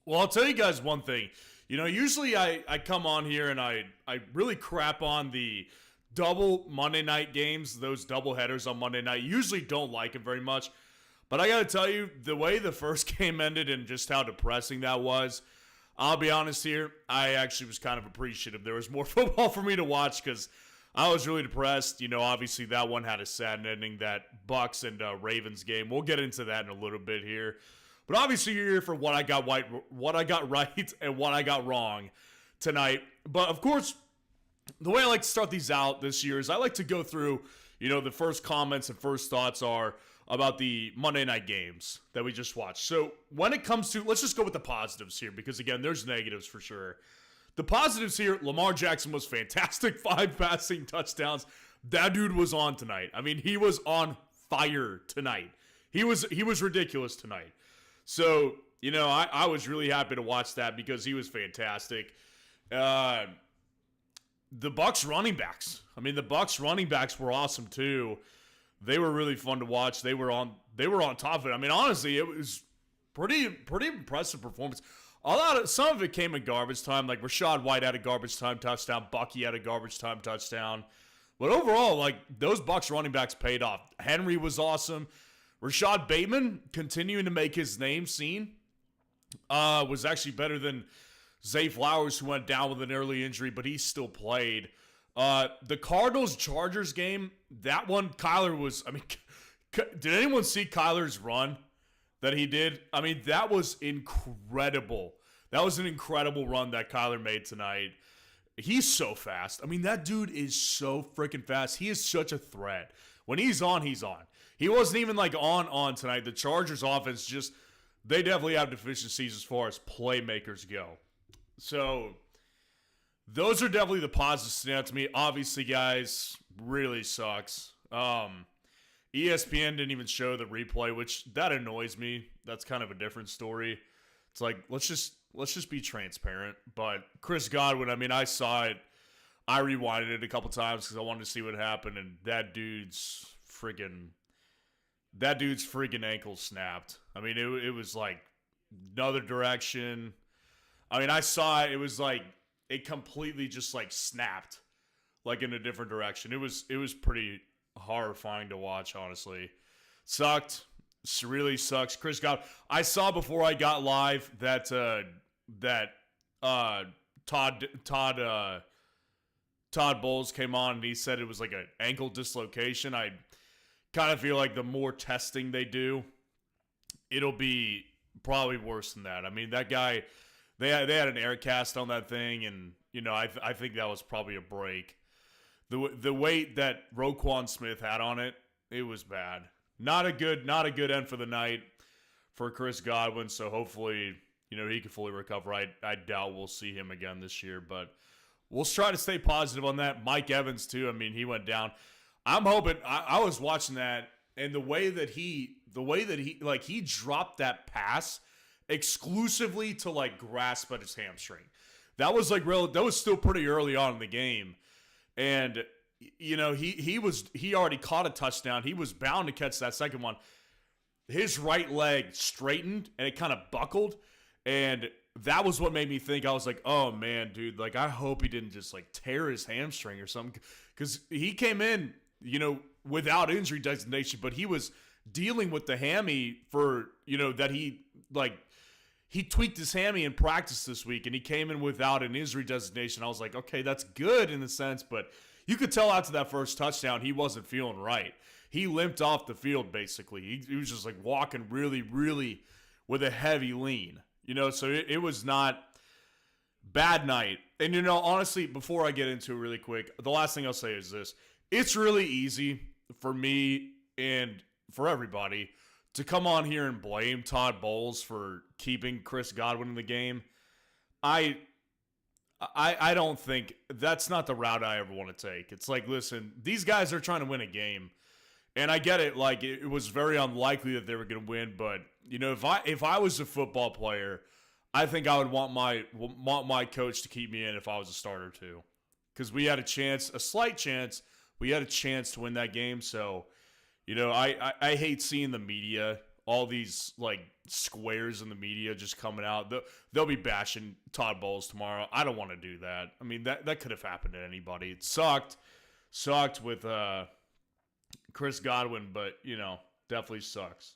Well, I'll tell you guys one thing. Usually I come on here and I really crap on the double Monday night games, those double headers on Monday night. Usually don't like it very much. But I got to tell you, the way the first game ended and just how depressing that was, I'll be honest here, I actually was kind of appreciative. There was more football for me to watch because I was really depressed. Obviously that one had a sad ending, that Bucks and Ravens game. We'll get into that in a little bit here. But obviously you're here for what I got right, and what I got wrong tonight. But of course, the way I like to start these out this year is I like to go through, the first comments and first thoughts are about the Monday night games that we just watched. So when it comes to, let's just go with the positives here because again, there's negatives for sure. The positives here, Lamar Jackson was fantastic, 5 passing touchdowns. That dude was on tonight. I mean, he was on fire tonight. He was ridiculous tonight. So, I was really happy to watch that because he was fantastic. The Bucks running backs. I mean, the Bucks running backs were awesome too. They were really fun to watch. They were on top of it. I mean, honestly, it was pretty impressive performance. Some of it came in garbage time. Like Rachaad White had a garbage time touchdown. Bucky had a garbage time touchdown. But overall, those Bucks running backs paid off. Henry was awesome. Rashad Bateman continuing to make his name seen. Was actually better than Zay Flowers, who went down with an early injury, but he still played. The Cardinals-Chargers game, that one, Kyler was, did anyone see Kyler's run that he did? I mean, that was incredible. That was an incredible run that Kyler made tonight. He's so fast. I mean, that dude is so freaking fast. He is such a threat. When he's on, he's on. He wasn't even on tonight. The Chargers offense they definitely have deficiencies as far as playmakers go. So those are definitely the positives stand out to me. Obviously, guys, really sucks. ESPN didn't even show the replay, which that annoys me. That's kind of a different story. It's like, let's just be transparent. But Chris Godwin, I saw it. I rewinded it a couple times because I wanted to see what happened, and that dude's freaking ankle snapped. I mean, it was like another direction. I mean, I saw it. It was like it completely just snapped, in a different direction. It was pretty horrifying to watch. Honestly, sucked. It really sucks. Chris Godwin. I saw before I got live that Todd Bowles came on and he said it was like an ankle dislocation. I kind of feel like the more testing they do, it'll be probably worse than that. I mean, that guy, they had an air cast on that thing, and I think that was probably a break. The weight that Roquan Smith had on it, it was bad. Not a good end for the night for Chris Godwin. So hopefully, he can fully recover. I doubt we'll see him again this year, but we'll try to stay positive on that. Mike Evans too. I mean, he went down. I'm hoping. I was watching that, and the way that he dropped that pass exclusively to grasp at his hamstring. That was that was still pretty early on in the game, and he already caught a touchdown. He was bound to catch that second one. His right leg straightened and it kind of buckled, and that was what made me think. I was like, oh man, dude, I hope he didn't just tear his hamstring or something, because he came in, without injury designation, but he was dealing with the hammy for, that he tweaked his hammy in practice this week, and he came in without an injury designation. I was like, okay, that's good in a sense, but you could tell after that first touchdown he wasn't feeling right. He limped off the field, basically. He was just walking really, really with a heavy lean. So it was not bad night. And, honestly, before I get into it really quick, the last thing I'll say is this. It's really easy for me and for everybody to come on here and blame Todd Bowles for keeping Chris Godwin in the game. I don't think that's not the route I ever want to take. It's listen, these guys are trying to win a game. And I get it, it was very unlikely that they were going to win, but if I was a football player, I think I would want my coach to keep me in if I was a starter too, because we had a slight chance. We had a chance to win that game, so I hate seeing the media all these like squares in the media just coming out. They'll be bashing Todd Bowles tomorrow. I don't want to do that. I mean, that could have happened to anybody. It sucked with Chris Godwin, but definitely sucks.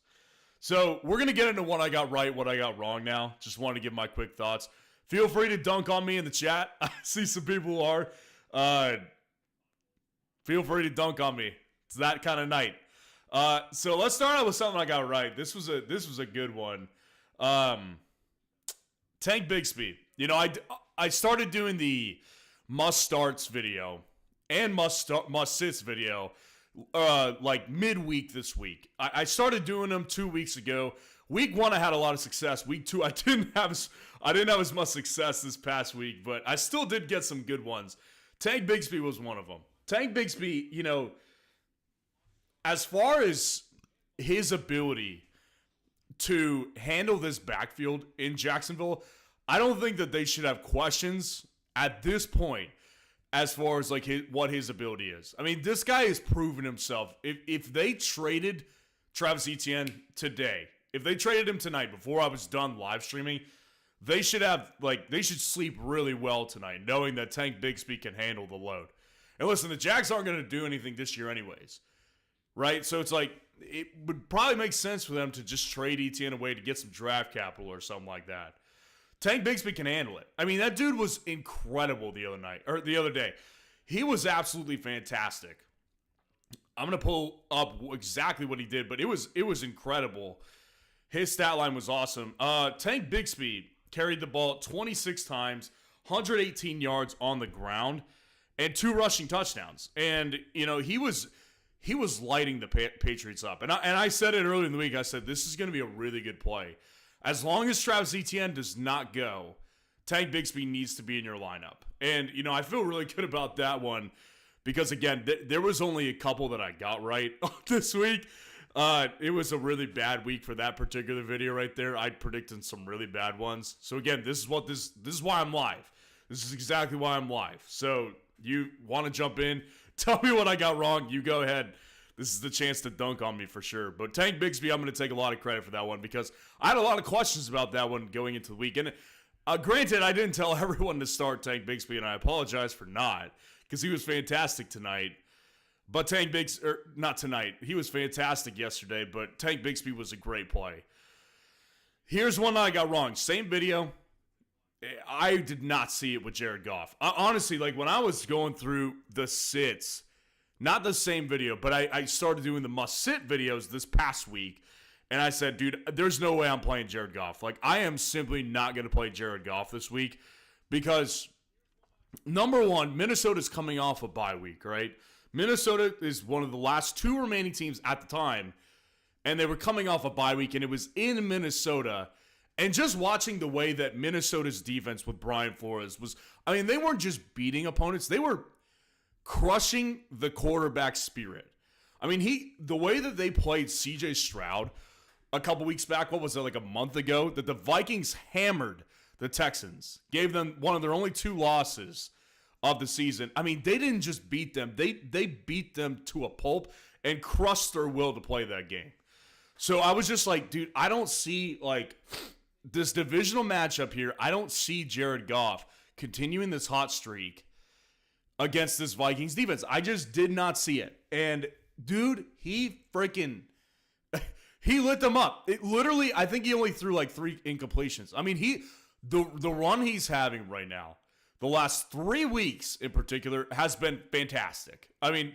So we're gonna get into what I got right, what I got wrong now. Just wanted to give my quick thoughts. Feel free to dunk on me in the chat. I see some people who are. Feel free to dunk on me. It's that kind of night. So let's start out with something I got right. This was a good one. Tank Bixby. I started doing the must starts video and must sits video like midweek this week. I started doing them 2 weeks ago. Week 1 I had a lot of success. Week 2 I didn't have as much success this past week, but I still did get some good ones. Tank Bixby was one of them. Tank Bixby, as far as his ability to handle this backfield in Jacksonville, I don't think that they should have questions at this point as far as like what his ability is. I mean, this guy has proven himself. If they traded Travis Etienne today, if they traded him tonight before I was done live streaming, they should sleep really well tonight, knowing that Tank Bixby can handle the load. And listen, the Jags aren't going to do anything this year anyways, right? So it's like, it would probably make sense for them to just trade Etienne away to get some draft capital or something like that. Tank Bixby can handle it. I mean, that dude was incredible the other day. He was absolutely fantastic. I'm going to pull up exactly what he did, but it was incredible. His stat line was awesome. Tank Bixby carried the ball 26 times, 118 yards on the ground, and 2 rushing touchdowns. And, he was lighting the Patriots up. And I said it earlier in the week. I said, this is going to be a really good play. As long as Travis Etienne does not go, Tank Bixby needs to be in your lineup. And, I feel really good about that one because, again, there was only a couple that I got right this week. It was a really bad week for that particular video right there. I predicted some really bad ones. So, again, this is why I'm live. This is exactly why I'm live. So, you want to jump in? Tell me what I got wrong. You go ahead. This is the chance to dunk on me for sure. But Tank Bixby, I'm going to take a lot of credit for that one because I had a lot of questions about that one going into the week. And granted, I didn't tell everyone to start Tank Bixby, and I apologize for not because he was fantastic tonight. But Tank Bixby, not tonight. He was fantastic yesterday, but Tank Bixby was a great play. Here's one I got wrong. Same video. I did not see it with Jared Goff. Honestly, like when I was going through the sits, not the same video, but I started doing the must-sit videos this past week, and I said, dude, there's no way I'm playing Jared Goff. Like, I am simply not going to play Jared Goff this week because, number one, Minnesota's coming off a bye week, right? Minnesota is one of the last 2 remaining teams at the time, and they were coming off a bye week, and it was in Minnesota. And just watching the way that Minnesota's defense with Brian Flores was, I mean, they weren't just beating opponents, they were crushing the quarterback spirit. I mean, the way that they played CJ Stroud a couple weeks back, what was it, like a month ago, that the Vikings hammered the Texans, gave them one of their only 2 losses of the season. I mean, they didn't just beat them, they beat them to a pulp and crushed their will to play that game. So I was just like, dude, I don't see, like, this divisional matchup here, I don't see Jared Goff continuing this hot streak against this Vikings defense. I just did not see it. And, dude, he lit them up. It literally, I think he only threw like 3 incompletions. I mean, the run he's having right now, the last 3 weeks in particular, has been fantastic. I mean,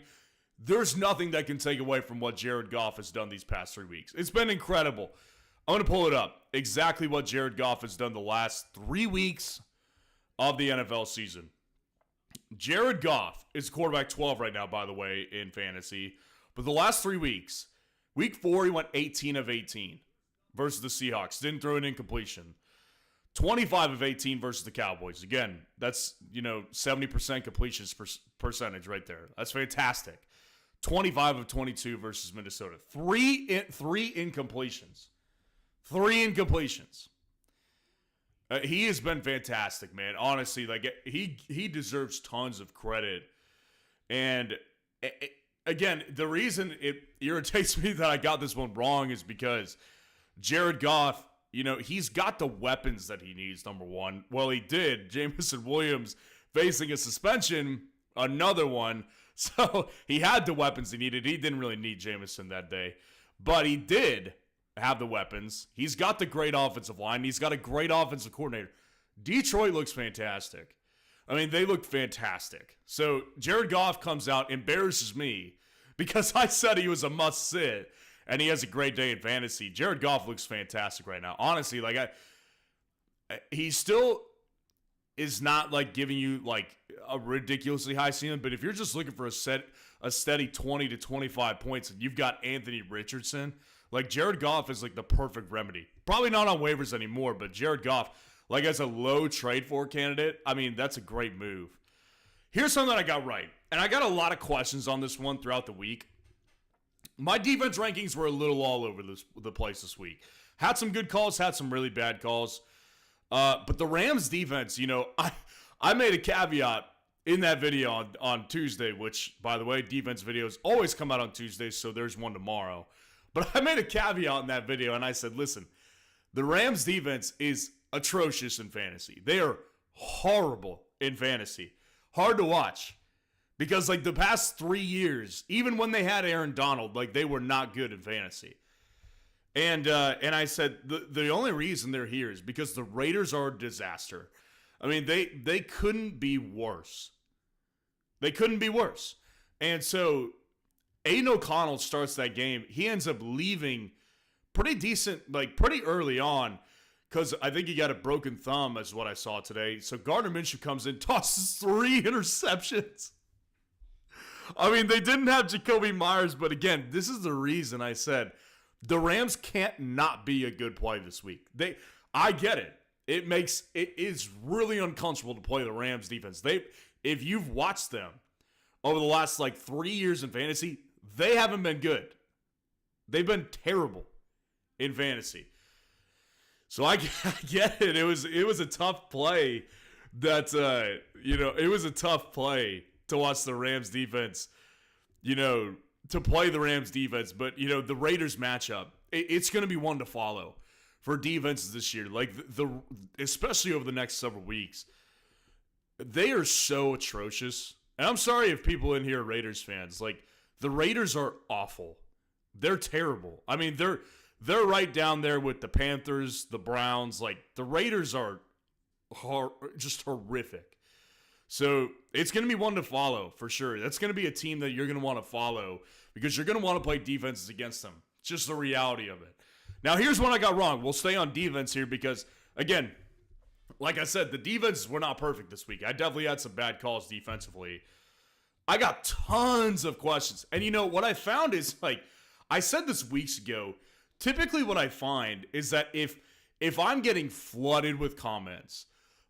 there's nothing that can take away from what Jared Goff has done these past 3 weeks. It's been incredible. I'm going to pull it up. Exactly what Jared Goff has done the last 3 weeks of the NFL season. Jared Goff is quarterback 12 right now, by the way, in fantasy. But the last 3 weeks, week 4, he went 18 of 18 versus the Seahawks. Didn't throw an incompletion. 25 of 18 versus the Cowboys. Again, that's, 70% completion percentage right there. That's fantastic. 25 of 22 versus Minnesota. 3 incompletions. 3 incompletions. He has been fantastic, man. Honestly, like he deserves tons of credit. And again, the reason it irritates me that I got this one wrong is because Jared Goff, he's got the weapons that he needs, number one. Well, he did. Jameson Williams facing a suspension, another one. So he had the weapons he needed. He didn't really need Jameson that day. But he did have the weapons. He's got the great offensive line. He's got a great offensive coordinator. Detroit looks fantastic. I mean, they look fantastic. So Jared Goff comes out, embarrasses me because I said he was a must-sit, and he has a great day in fantasy. Jared Goff looks fantastic right now. Honestly, he still is not giving you a ridiculously high ceiling, but if you're just looking for a steady 20 to 25 points and you've got Anthony Richardson, Jared Goff is the perfect remedy. Probably not on waivers anymore, but Jared Goff, as a low trade for candidate, I mean, that's a great move. Here's something that I got right, and I got a lot of questions on this one throughout the week. My defense rankings were a little all over the place this week. Had some good calls, had some really bad calls. But the Rams defense, I made a caveat in that video on Tuesday, which, by the way, defense videos always come out on Tuesdays, so there's one tomorrow. But I made a caveat in that video, and I said, listen, the Rams defense is atrocious in fantasy. They are horrible in fantasy. Hard to watch. Because, the past 3 years, even when they had Aaron Donald, they were not good in fantasy. And I said, the only reason they're here is because the Raiders are a disaster. I mean, they couldn't be worse. They couldn't be worse. And so, Aiden O'Connell starts that game. He ends up leaving pretty decent, pretty early on, because I think he got a broken thumb, is what I saw today. So, Gardner Minshew comes in, tosses 3 interceptions. I mean, they didn't have Jacoby Myers, but again, this is the reason I said the Rams can't not be a good play this week. I get it. It is really uncomfortable to play the Rams defense. If you've watched them over the last 3 years in fantasy, they haven't been good. They've been terrible in fantasy. So I get it. It was a tough play. It was a tough play to watch the Rams defense. To play the Rams defense, but the Raiders matchup, it's going to be one to follow for defenses this year. Especially over the next several weeks, they are so atrocious. And I'm sorry if people in here are Raiders fans. The Raiders are awful. They're terrible. I mean, they're right down there with the Panthers, the Browns. The Raiders are just horrific. So it's going to be one to follow for sure. That's going to be a team that you're going to want to follow because you're going to want to play defenses against them. It's just the reality of it. Now, here's what I got wrong. We'll stay on defense here because, again, like I said, the defenses were not perfect this week. I definitely had some bad calls defensively. I got tons of questions. And what I found is, I said this weeks ago, typically what I find is that if I'm getting flooded with comments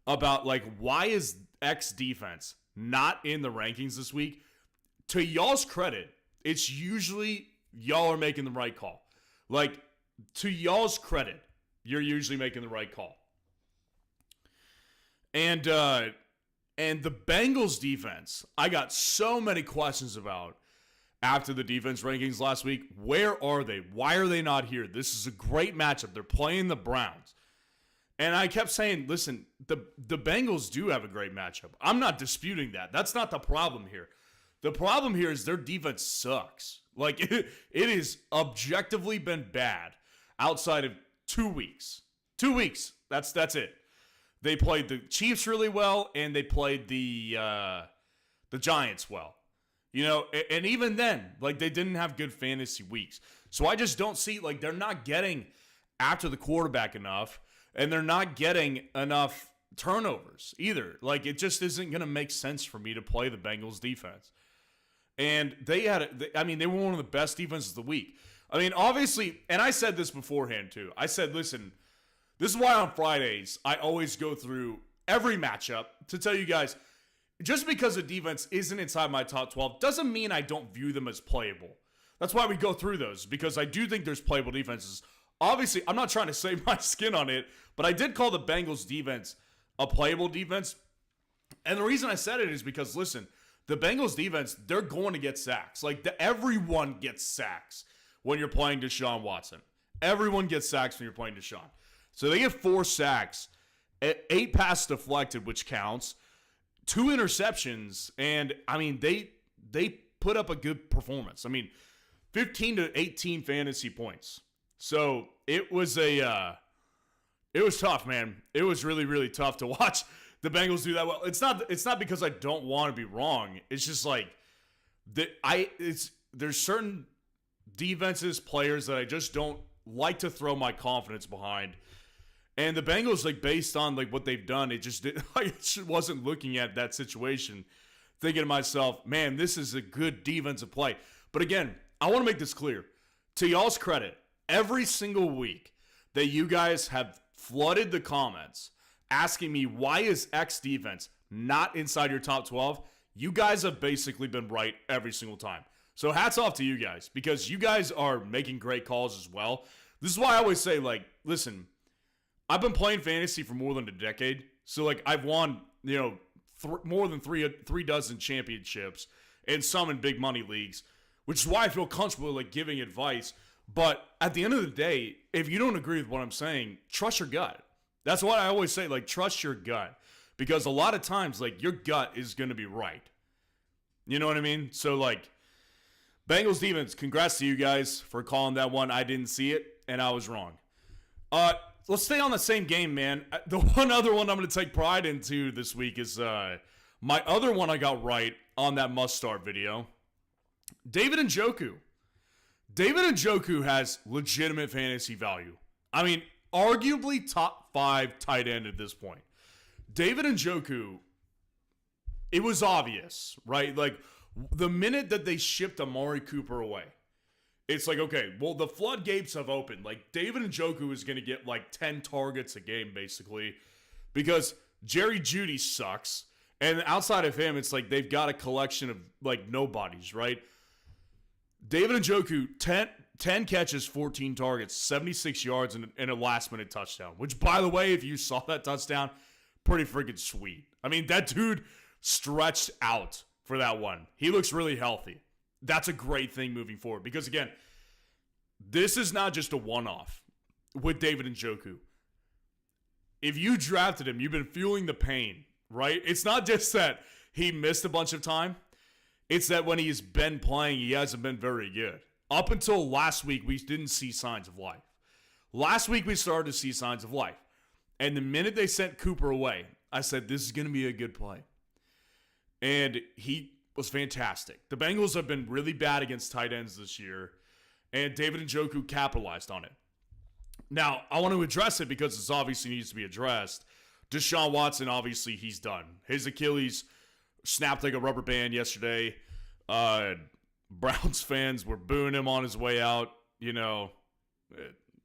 about, why is X defense not in the rankings this week, to y'all's credit, it's usually y'all are making the right call. To y'all's credit, you're usually making the right call. And the Bengals defense, I got so many questions about after the defense rankings last week. Where are they? Why are they not here? This is a great matchup. They're playing the Browns. And I kept saying, listen, the Bengals do have a great matchup. I'm not disputing that. That's not the problem here. The problem here is their defense sucks. It has objectively been bad outside of 2 weeks. 2 weeks. That's it. They played the Chiefs really well, and they played the Giants well. And even then, they didn't have good fantasy weeks. So I just don't see, they're not getting after the quarterback enough. And they're not getting enough turnovers either. It just isn't going to make sense for me to play the Bengals defense. And they were one of the best defenses of the week. I mean, obviously, and I said this beforehand too. I said, listen, this is why on Fridays I always go through every matchup to tell you guys, just because a defense isn't inside my top 12 doesn't mean I don't view them as playable. That's why we go through those, because I do think there's playable defenses. Obviously, I'm not trying to save my skin on it, but I did call the Bengals defense a playable defense. And the reason I said it is because, listen, the Bengals defense, they're going to get sacks. Everyone gets sacks when you're playing Deshaun Watson. everyone gets sacks when you're playing Deshaun. So they get 4 sacks, 8 passes deflected, which counts, 2 interceptions, and I mean they put up a good performance. I mean, 15 to 18 fantasy points. So it was it was tough, man. It was really, really tough to watch the Bengals do that well. It's not because I don't want to be wrong. It's just like there's certain defenses, players that I just don't like to throw my confidence behind. And the Bengals, like, based on like what they've done, it just I wasn't looking at that situation thinking to myself, man, this is a good defensive play. But again, I want to make this clear. To y'all's credit, every single week that you guys have flooded the comments asking me why is X defense not inside your top 12, you guys have basically been right every single time. So hats off to you guys, because you guys are making great calls as well. This is why I always say, like, listen, I've been playing fantasy for more than a decade. So, like, I've won, more than three dozen championships and some in big money leagues, which is why I feel comfortable, like, giving advice. But at the end of the day, if you don't agree with what I'm saying, trust your gut. That's what I always say, like, trust your gut. Because a lot of times, like, your gut is going to be right. You know what I mean? So, like, Bengals defense, congrats to you guys for calling that one. I didn't see it, and I was wrong. Let's stay on the same game, man. The one other one I'm going to take pride into this week is my other one I got right on that must-start video. David Njoku. David Njoku has legitimate fantasy value. I mean, arguably top 5 tight end at this point. David Njoku, it was obvious, right? Like, the minute that they shipped Amari Cooper away, it's like, okay, well, the floodgates have opened. Like, David Njoku is going to get, like, 10 targets a game, basically, because Jerry Jeudy sucks. And outside of him, it's like they've got a collection of, like, nobodies, right? David Njoku, 10 catches, 14 targets, 76 yards, and a last-minute touchdown. Which, by the way, if you saw that touchdown, pretty freaking sweet. I mean, that dude stretched out for that one. He looks really healthy. That's a great thing moving forward. Because, again, this is not just a one-off with David Njoku. If you drafted him, you've been feeling the pain, right? It's not just that he missed a bunch of time. It's that when he's been playing, he hasn't been very good. Up until last week, we didn't see signs of life. Last week, we started to see signs of life. And the minute they sent Cooper away, I said, this is going to be a good play. And he was fantastic. The Bengals have been really bad against tight ends this year, and David Njoku capitalized on it. Now, I want to address it because this obviously needs to be addressed. Deshaun Watson, obviously, he's done. His Achilles snapped like a rubber band yesterday. Browns fans were booing him on his way out.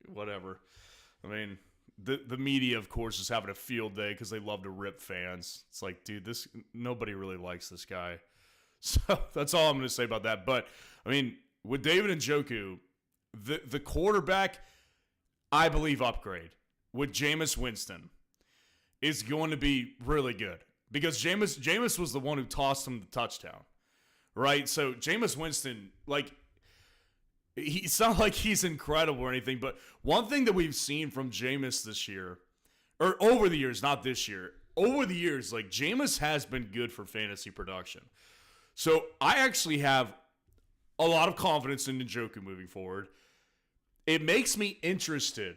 Whatever. I mean, the media, of course, is having a field day because they love to rip fans. It's like, dude, nobody really likes this guy. So that's all I'm going to say about that. But, I mean, with David Njoku, the quarterback, I believe, upgrade with Jameis Winston is going to be really good. Because Jameis was the one who tossed him the touchdown, right? So Jameis Winston, like, it's not like he's incredible or anything, but one thing that we've seen from Jameis this year, or over the years, not this year, over the years, like, Jameis has been good for fantasy production. So I actually have a lot of confidence in Njoku moving forward. It makes me interested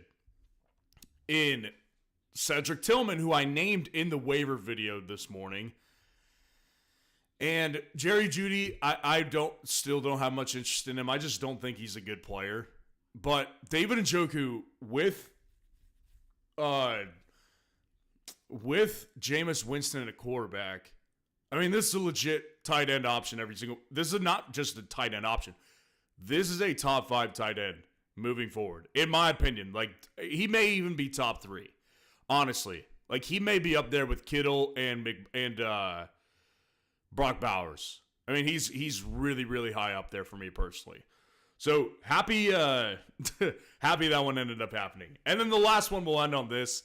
in Cedric Tillman, who I named in the waiver video this morning. And Jerry Jeudy, I still don't have much interest in him. I just don't think he's a good player. But David Njoku with Jameis Winston at a quarterback, I mean, this is a legit tight end option this is not just a tight end option. This is a top 5 tight end moving forward, in my opinion. Like, he may even be top 3. Honestly, like, he may be up there with Kittle and Brock Bowers. I mean, he's really, really high up there for me personally. So happy that one ended up happening. And then the last one we'll end on this.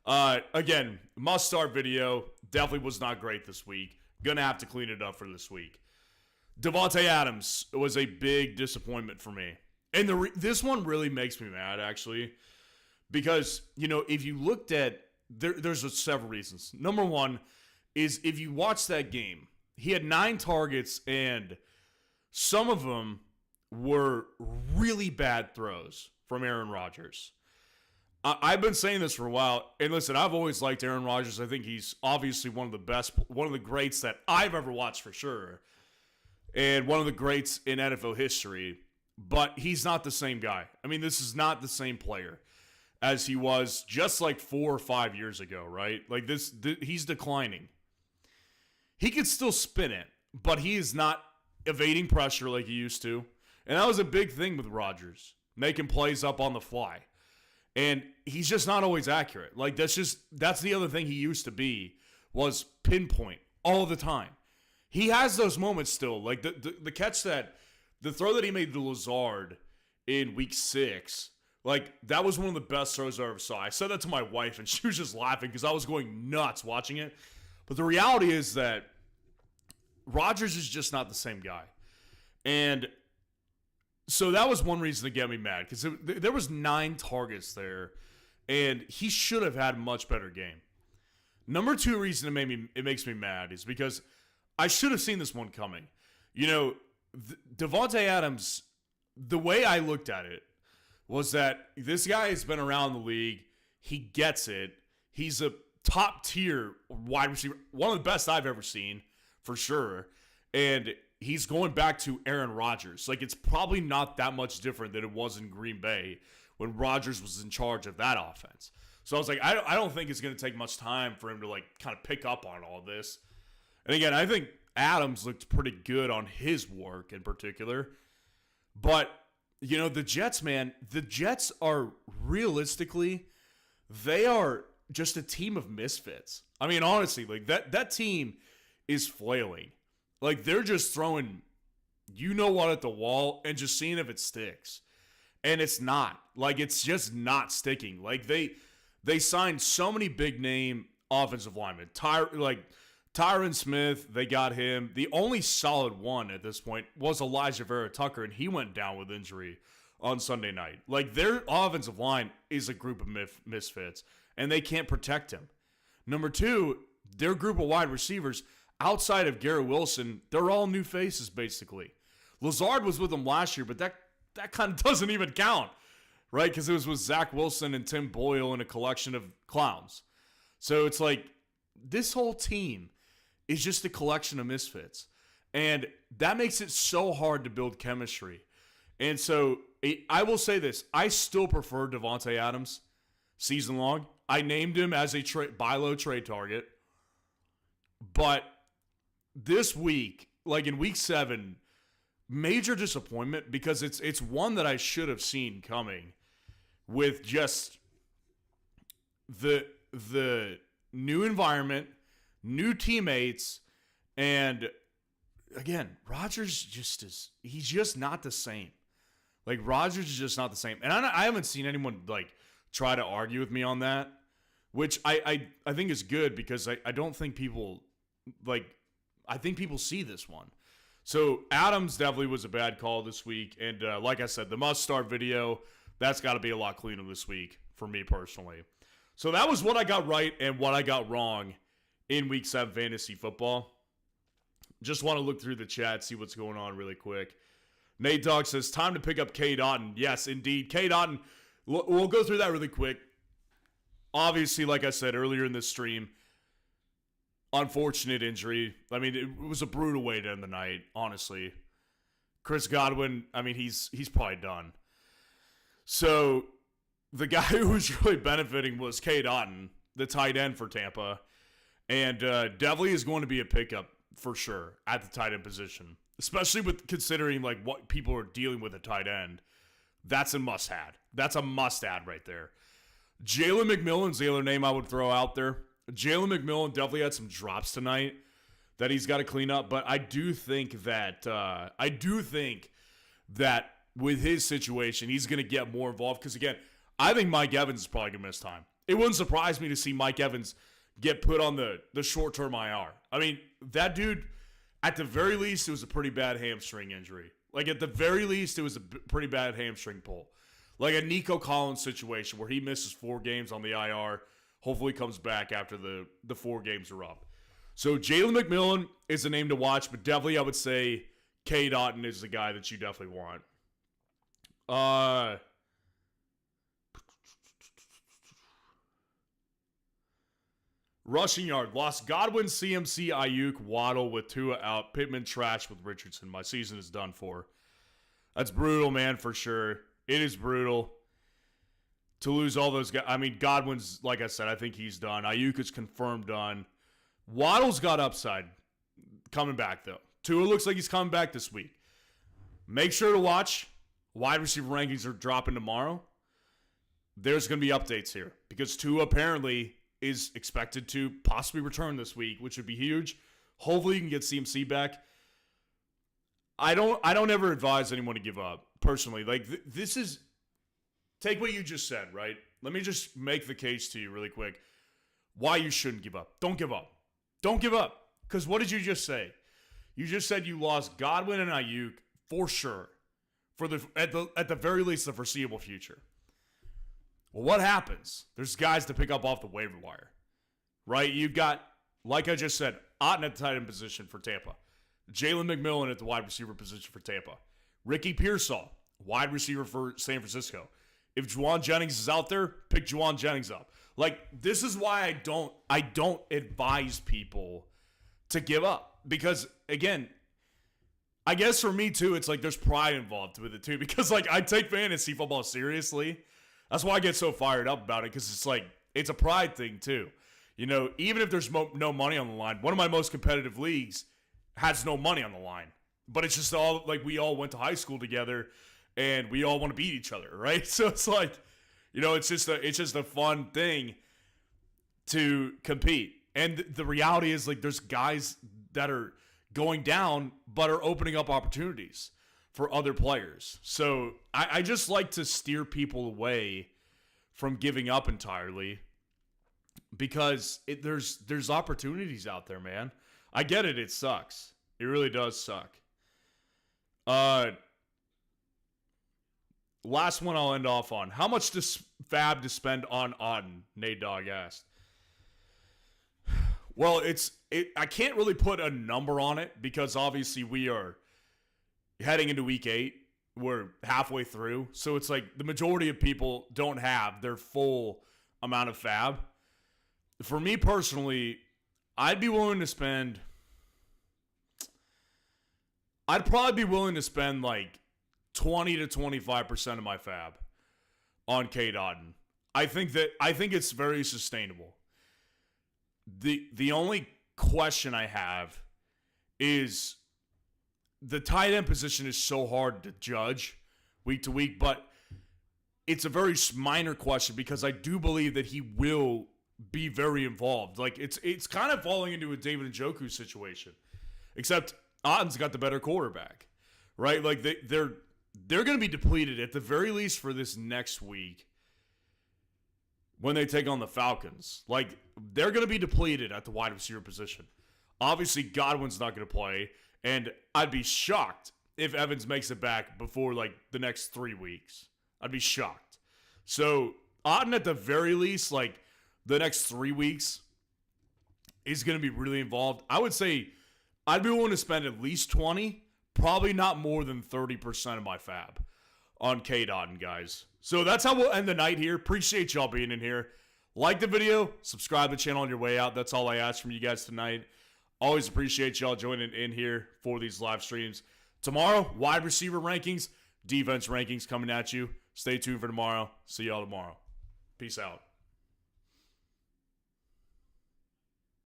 Again, must start video. Definitely was not great this week. Gonna have to clean it up for this week. Devante Adams was a big disappointment for me. And this one really makes me mad, actually, because, if you looked at, there's several reasons. Number one is if you watch that game, he had 9 targets, and some of them were really bad throws from Aaron Rodgers. I've been saying this for a while, and listen, I've always liked Aaron Rodgers. I think he's obviously one of the greats that I've ever watched for sure, and one of the greats in NFL history, but he's not the same guy. I mean, this is not the same player as he was just like 4 or 5 years ago, right? Like he's declining. He could still spin it, but he is not evading pressure like he used to, and that was a big thing with Rodgers, making plays up on the fly. And he's just not always accurate. Like, that's the other thing he used to be, was pinpoint all the time. He has those moments still. Like, the catch the throw that he made to Lazard in week 6, like, that was one of the best throws I ever saw. I said that to my wife, and she was just laughing because I was going nuts watching it. But the reality is that Rodgers is just not the same guy. And so that was one reason to get me mad, because there was 9 targets there, and he should have had a much better game. Number 2 reason it makes me mad is because I should have seen this one coming. Devante Adams, the way I looked at it was that this guy has been around the league. He gets it. He's a top-tier wide receiver, one of the best I've ever seen, for sure. And he's going back to Aaron Rodgers. Like, it's probably not that much different than it was in Green Bay when Rodgers was in charge of that offense. So I was like, I don't think it's going to take much time for him to, like, kind of pick up on all this. And again, I think Adams looked pretty good on his work in particular. But, the Jets, man, the Jets are realistically, they are just a team of misfits. I mean, honestly, like, that team is flailing. Like, they're just throwing what at the wall and just seeing if it sticks. And it's not. Like, it's just not sticking. Like, they signed so many big-name offensive linemen. Tyron Smith, they got him. The only solid one at this point was Elijah Vera Tucker, and he went down with injury on Sunday night. Like, their offensive line is a group of misfits, and they can't protect him. Number 2, their group of wide receivers, outside of Garrett Wilson, they're all new faces, basically. Lazard was with them last year, but that kind of doesn't even count, right? Because it was with Zach Wilson and Tim Boyle and a collection of clowns. So it's like, this whole team is just a collection of misfits. And that makes it so hard to build chemistry. And so I will say this. I still prefer Devante Adams season long. I named him as a buy low trade target. But this week, like in week 7, major disappointment, because it's one that I should have seen coming with just the new environment, new teammates, and again, Rodgers he's just not the same. Like, Rodgers is just not the same. And I haven't seen anyone like try to argue with me on that, which I think is good, because I don't think people I think people see this one. So Adams definitely was a bad call this week. And like I said, the must-start video, that's got to be a lot cleaner this week for me personally. So that was what I got right and what I got wrong in Week 7 fantasy football. Just want to look through the chat, see what's going on really quick. Nate Dogg says, time to pick up K. Dotton. Yes, indeed. K. Dotton, we'll go through that really quick. Obviously, like I said earlier in this stream, unfortunate injury. I mean, it was a brutal way to end the night, honestly. Chris Godwin, I mean, he's probably done. So the guy who was really benefiting was K. Dotton, the tight end for Tampa. And definitely is going to be a pickup for sure at the tight end position, especially with considering like what people are dealing with at tight end. That's a must-add. That's a must-add right there. Jalen McMillan's the other name I would throw out there. Jalen McMillan definitely had some drops tonight that he's got to clean up, but I do think that with his situation, he's going to get more involved, because again, I think Mike Evans is probably going to miss time. It wouldn't surprise me to see Mike Evans get put on the short-term IR. I mean, that dude, at the very least, it was a pretty bad hamstring injury, Like, at the very least, it was a pretty bad hamstring pull. Like a Nico Collins situation where he misses 4 games on the IR. Hopefully comes back after the 4 games are up. So Jalen McMillan is a name to watch, but definitely I would say K. Dotton is the guy that you definitely want. Rushing yard. Lost Godwin, CMC, Ayuk, Waddle with Tua out. Pittman trash with Richardson. My season is done for. That's brutal, man, for sure. It is brutal to lose all those guys. I mean, Godwin's, like I said, I think he's done. Ayuk is confirmed done. Waddle's got upside coming back, though. Tua looks like he's coming back this week. Make sure to watch. Wide receiver rankings are dropping tomorrow. There's going to be updates here because Tua apparently is expected to possibly return this week, which would be huge. Hopefully you can get CMC back. I don't ever advise anyone to give up, personally. Like, this is... Take what you just said, right? Let me just make the case to you really quick. Why you shouldn't give up. Don't give up. Don't give up. Because what did you just say? You just said you lost Godwin and Ayuk for sure. At the very least, the foreseeable future. Well, what happens? There's guys to pick up off the waiver wire, right? You've got, like I just said, Otten at the tight end position for Tampa. Jalen McMillan at the wide receiver position for Tampa. Ricky Pearsall, wide receiver for San Francisco. If Juwan Jennings is out there, pick Juwan Jennings up. Like, this is why I don't advise people to give up. Because, again, I guess for me, too, it's like there's pride involved with it, too. Because, like, I take fantasy football seriously. That's why I get so fired up about it, because it's like, it's a pride thing, too. You know, even if there's no money on the line, one of my most competitive leagues has no money on the line. But it's just all, like, we all went to high school together, and we all want to beat each other, right? So it's like, you know, it's just a fun thing to compete. And the reality is, like, there's guys that are going down, but are opening up opportunities for other players. So I just like to steer people away from giving up entirely because there's opportunities out there, man. I get it. It sucks. It really does suck. Last one I'll end off on. How much does Fab to spend on Otten? Nate Dogg asked. Well, I can't really put a number on it because obviously we are heading into week 8. We're halfway through. So it's like the majority of people don't have their full amount of Fab. For me personally, I'd probably be willing to spend like 20 to 25% of my Fab on K. Dotton. I think it's very sustainable. The only question I have is the tight end position is so hard to judge week to week, but it's a very minor question because I do believe that he will be very involved. Like it's kind of falling into a David Njoku situation, except Otten's got the better quarterback, right? Like they're going to be depleted at the very least for this next week when they take on the Falcons. Like, they're going to be depleted at the wide receiver position. Obviously, Godwin's not going to play, and I'd be shocked if Evans makes it back before, like, the next 3 weeks. I'd be shocked. So, Otten, at the very least, like, the next 3 weeks is going to be really involved. I would say I'd be willing to spend at least 20, probably not more than 30% of my Fab on K. Dotton, guys. So that's how we'll end the night here. Appreciate y'all being in here. Like the video, subscribe to the channel on your way out. That's all I ask from you guys tonight. Always appreciate y'all joining in here for these live streams. Tomorrow, wide receiver rankings, defense rankings coming at you. Stay tuned for tomorrow. See y'all tomorrow. Peace out.